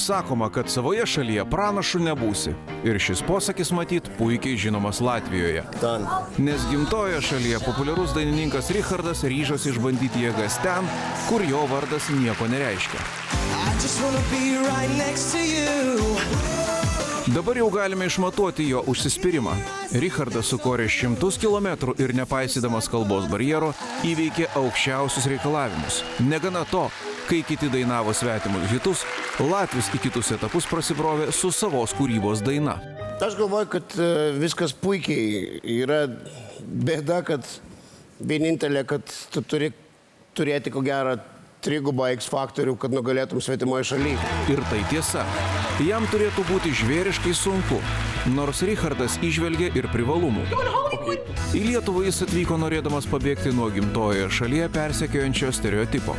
Sakoma, kad savoje šalyje pranašu nebūsi. Ir šis posakis matyt puikiai žinomas Latvijoje. Nes gimtojoje šalyje populiarus dainininkas Richardas ryžosi išbandyti jėgas ten, kur jo vardas nieko nereiškia. Dabar jau galime išmatuoti jo užsispyrimą. Richardas sukorė 100 kilometrų ir nepaisydamas kalbos barjero įveikė aukščiausius reikalavimus. Negana to, kai kiti dainavo svetimus hitus, Latvis į kitus etapus prasibrovė su savos kūrybos daina. Aš galvoju, kad viskas puikiai. Yra bėda, kad vienintelė, kad tu turi turėti ko gero 3 X faktorių, kad nugalėtum svetimoje šalyje. Ir tai tiesa. Jam turėtų būti žvėriškai sunku, nors Richardas įžvelgė ir privalumų. Į Lietuvą jis atvyko norėdamas pabėgti nuo gimtojoje šalyje persekiojančio stereotipo.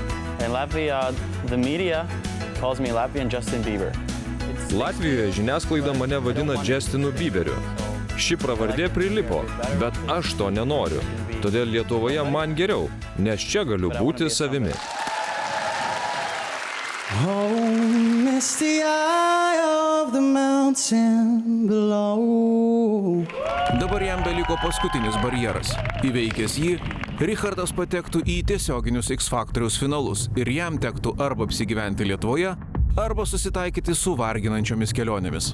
Latvijoje žiniasklaida mane vadina Justinu Bieberiu. Ši pravardė prilipo, bet aš to nenoriu. Todėl Lietuvoje man geriau, nes čia galiu būti savimi. Dabar jam beliko paskutinis barjeras. Įveikęs jį, Richardas patektų į tiesioginius X faktoriaus finalus ir jam tektų arba apsigyventi Lietuvoje, arba susitaikyti su varginančiomis kelionėmis.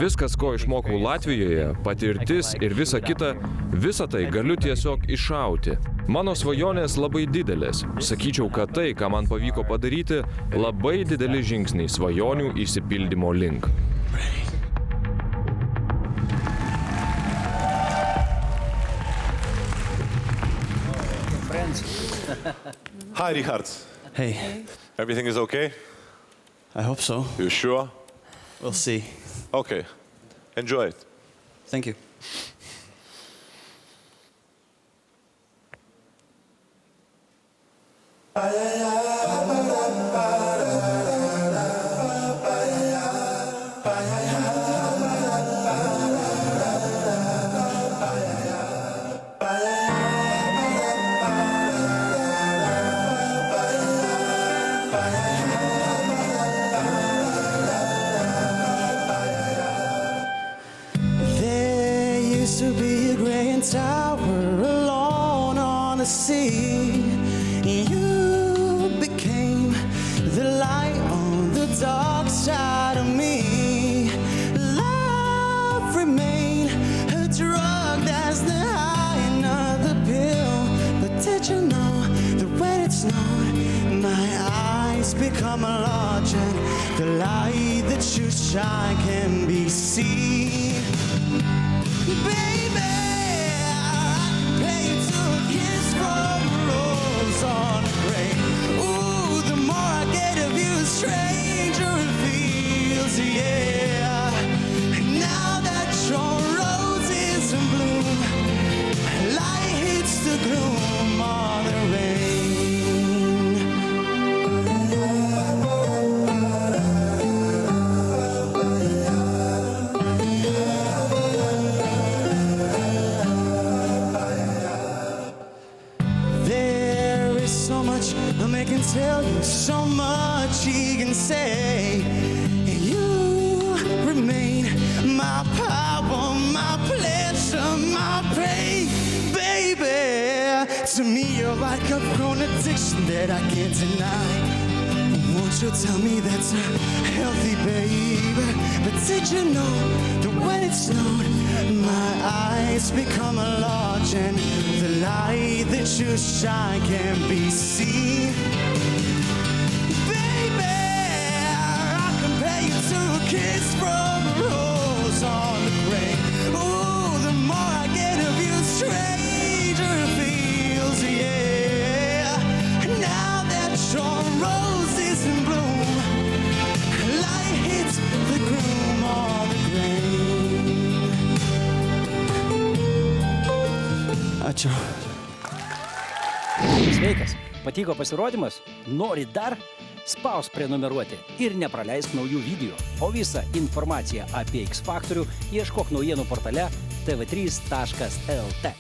Viskas, ko išmokau Latvijoje, patirtis ir visa kita, visą tai galiu tiesiog iššauti. Mano svajonės labai didelės. Sakyčiau, kad tai, ką man pavyko padaryti, labai dideli žingsniai svajonių išsipildymo link. Hi, Richard. Hey. Everything is okay? I hope so. You sure? We'll see. Okay. Enjoy it. Thank you. To be a great tower alone on the sea. You became the light on the dark side of me. Love remained a drug that's the high of the pill. But did you know that when it's known, my eyes become large and the light that you shine can be seen. Baby, I can pay you to a kiss from a rose on a grave. Ooh, the more I get of you, the stranger it feels, yeah. Now that your rose is in bloom, light hits the gloom of the rain. I can tell you so much he can say. You remain my power, my pleasure, my pain, baby. To me you're like a grown addiction that I can't deny. Won't you tell me that's healthy, baby? But did you know that when it's snowed, my eyes become large and the light that you shine can be seen? Baby, I compare you to a kiss from a rose on the grave. Ooh, the more I get of you, the stranger it feels, yeah. Now that your rose is in bloom, light hits the gloom of the grave. Ačiū. Sveikas, patiko pasirodymas? Nori dar? Spausk prenumeruoti ir nepraleisk naujų video. O visą informaciją apie X Faktorių ieškok naujienų portale tv3.lt.